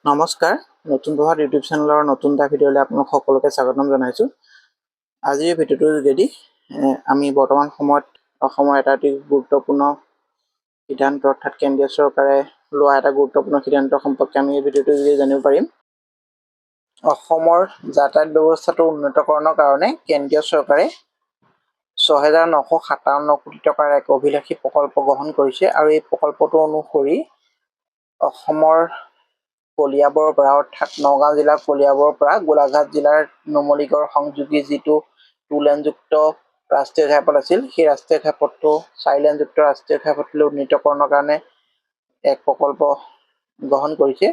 নমস্কাৰ, নতুন প্ৰভাত ইউটিউব চেনেলৰ নতুন এটা ভিডিঅ'লৈ আপোনালোক সকলোকে স্বাগতম জনাইছোঁ। আজিৰ ভিডিঅ'টোৰ যোগেদি আমি বৰ্তমান সময়ত অসমৰ এটা অতি গুৰুত্বপূৰ্ণ সিদ্ধান্ত অৰ্থাৎ কেন্দ্ৰীয় চৰকাৰে লোৱা এটা গুৰুত্বপূৰ্ণ সিদ্ধান্ত সম্পৰ্কে আমি এই ভিডিঅ'টোৰ যোগেদি জানিব পাৰিম। অসমৰ যাতায়াত ব্যৱস্থাটো উন্নতকৰণৰ কাৰণে কেন্দ্ৰীয় চৰকাৰে ৬,৯৫৭ কোটি টকাৰ এক অভিলাষী প্ৰকল্প গ্ৰহণ কৰিছে আৰু এই প্ৰকল্পটো অনুসৰি অসমৰ কলিয়াবৰৰ পৰা অৰ্থাৎ নগাঁও জিলাৰ কলিয়াবৰৰ পৰা গোলাঘাট জিলাৰ নুমলীগড় সংযোগী যিটো 2 লেনযুক্ত ৰাষ্ট্ৰীয় ঘাইপথ আছিল, সেই ৰাষ্ট্ৰীয় ঘাইপথটো 4 লেনযুক্ত ৰাষ্ট্ৰীয় ঘাইপথলৈ উন্নীতকৰণৰ কাৰণে এক প্ৰকল্প গ্ৰহণ কৰিছে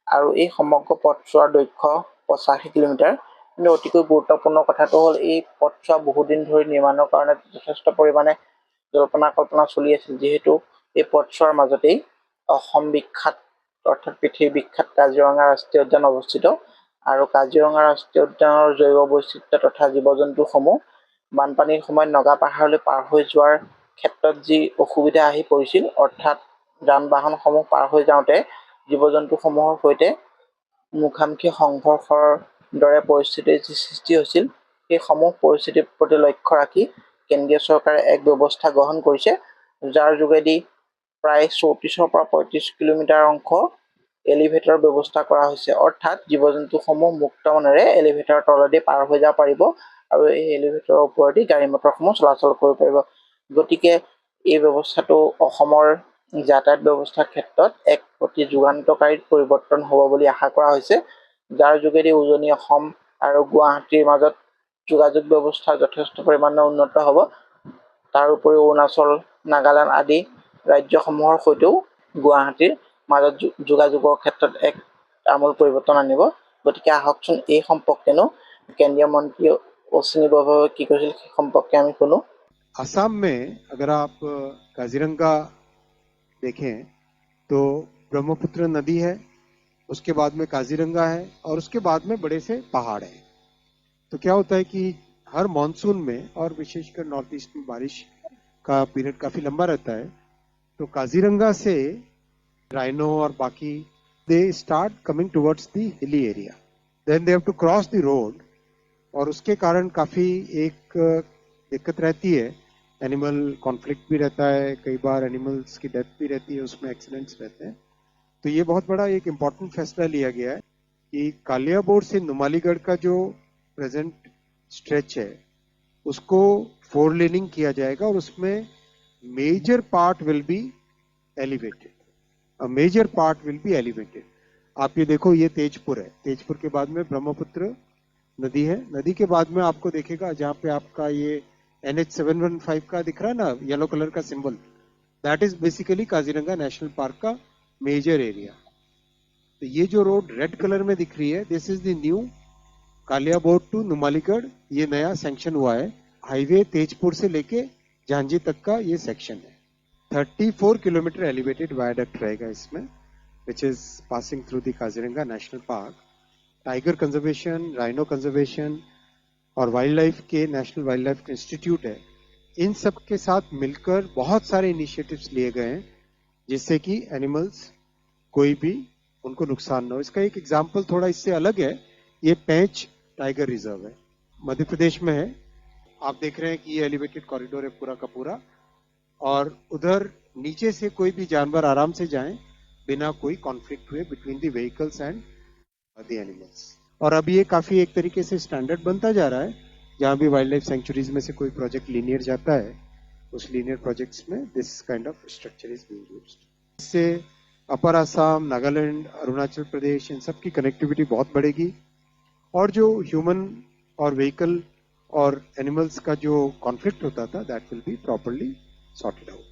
আৰু এই সমগ্ৰ পথছোৱাৰ দৈৰ্ঘ্য 85 কিলোমিটাৰ। কিন্তু অতিকৈ গুৰুত্বপূৰ্ণ কথাটো হ'ল এই পথছোৱা বহুদিন ধৰি নিৰ্মাণৰ কাৰণে যথেষ্ট পৰিমাণে জল্পনা কল্পনা চলি আছিল, যিহেতু এই পথছোৱাৰ মাজতেই অসম বিখ্যাত অৰ্থাৎ পৃথিৱী বিখ্যাত কাজিৰঙা ৰাষ্ট্ৰীয় উদ্যান অৱস্থিত আৰু কাজিৰঙা ৰাষ্ট্ৰীয় উদ্যানৰ জৈৱ বৈচিত্ৰ্য তথা জীৱ জন্তুসমূহ বানপানীৰ সময়ত নগা পাহাৰলৈ পাৰ হৈ যোৱাৰ ক্ষেত্ৰত যি অসুবিধা আহি পৰিছিল, অৰ্থাৎ যান বাহনসমূহ পাৰ হৈ যাওঁতে জীৱ জন্তুসমূহৰ সৈতে মুখামুখি সংঘৰ্ষৰ দৰে পৰিস্থিতিৰ যি সৃষ্টি হৈছিল, সেই সমূহ পৰিস্থিতিৰ প্ৰতি লক্ষ্য ৰাখি কেন্দ্ৰীয় চৰকাৰে এক ব্যৱস্থা গ্ৰহণ কৰিছে, যাৰ যোগেদি প্ৰায় 34ৰ পৰা 35 কিলোমিটাৰ অংশ এলিভেটৰ ব্যৱস্থা কৰা হৈছে। অৰ্থাৎ জীৱ জন্তুসমূহ মুক্ত মনেৰে এলিভেটৰৰ তলেদি পাৰ হৈ যাব পাৰিব আৰু এই এলিভেটৰৰ ওপৰেদি গাড়ী মটৰসমূহ চলাচল কৰিব পাৰিব। গতিকে এই ব্যৱস্থাটো অসমৰ যাতায়াত ব্যৱস্থাৰ ক্ষেত্ৰত এক অতি যুগান্তকাৰী পৰিৱৰ্তন হ'ব বুলি আশা কৰা হৈছে, যাৰ যোগেদি উজনি অসম আৰু গুৱাহাটীৰ মাজত যোগাযোগ ব্যৱস্থা যথেষ্ট পৰিমাণে উন্নত হ'ব। তাৰ উপৰিও অৰুণাচল, নাগালেণ্ড আদি ৰাজ্যসমূহৰ সৈতেও গুৱাহাটীৰ মাজত যোগাযোগৰ ক্ষেত্ৰত এক আমূল পৰিৱৰ্তন আনিব। গতিকে আহকচোন এই সম্পৰ্কেনো কেন্দ্ৰীয় মন্ত্ৰী অশ্বিনী বৈভৱে কি কৈছিল সেই সম্পৰ্কে আমি শুনো। असम में अगर आप काजीरंगा देखें तो ब्रह्मपुत्र नदी है, उसके बाद में काजीरंगा है और उसके बाद में बड़े से पहाड़ है। तो क्या होता है कि हर मॉनसून में और विशेषकर नॉर्थ ईस्ट में बारिश का पीरियड काफी लंबा रहता है, तो काजीरंगा से राइनो और बाकी they start coming towards the hilly area, then they have to cross the road और उसके कारण काफी एक दिक्कत रहती है। एनिमल कॉन्फ्लिक्ट भी रहता है, कई बार एनिमल्स की डेथ भी रहती है, उसमें एक्सीडेंट्स रहते हैं। तो ये बहुत बड़ा एक इम्पॉर्टेंट फैसला लिया गया है कि कालियाबोर से नुमालीगढ़ का जो प्रेजेंट स्ट्रेच है उसको 4 लेनिंग किया जाएगा और उसमें major part will be elevated. A major part will be elevated. आप ये देखो, ये तेजपुर है, तेजपुर के बाद में ब्रह्मपुत्र नदी है, नदी के बाद में आपको देखेगा जहाँ पे आपका ये NH715 का दिख रहा है ना येलो कलर का symbol, that is basically Kaziranga national park का मेजर एरिया। तो ये जो रोड रेड कलर में दिख रही है, this is the new Kaliabor to Numaligarh, ये नया सैंक्शन हुआ है। हाईवे तेजपुर से लेके झांझी तक का ये सेक्शन है। 34 किलोमीटर एलिवेटेड वायडक्ट रहेगा इसमें, which is passing through the Kaziranga national park. Tiger conservation, rhino conservation और वाइल्ड लाइफ के नेशनल वाइल्ड लाइफ इंस्टीट्यूट है, इन सब के साथ मिलकर बहुत सारे इनिशिएटिव्स लिए गए हैं जिससे कि एनिमल्स कोई भी उनको नुकसान ना हो। इसका एक एग्जाम्पल थोड़ा इससे अलग है, ये पेंच टाइगर रिजर्व है, मध्य प्रदेश में है। आप देख रहे हैं कि ये एलिवेटेड कॉरिडोर है पूरा का पूरा, और उधर नीचे से कोई भी जानवर आराम से जाएं बिना कोई कॉन्फ्लिक्ट हुए between the vehicles and the animals. और अब ये काफी एक तरीके से स्टैंडर्ड बनता जा रहा है, जहां भी वाइल्ड लाइफ सेंचुरीज में से कोई प्रोजेक्ट लीनियर जाता है, उस लीनियर प्रोजेक्ट्स में this kind of structure is being used. इससे अपर असम, नागालैंड, अरुणाचल प्रदेश, इन सब की कनेक्टिविटी बहुत बढ़ेगी और जो ह्यूमन और व्हीकल और एनिमल्स का जो कॉन्फ्लिक्ट होता था that will be properly sorted out.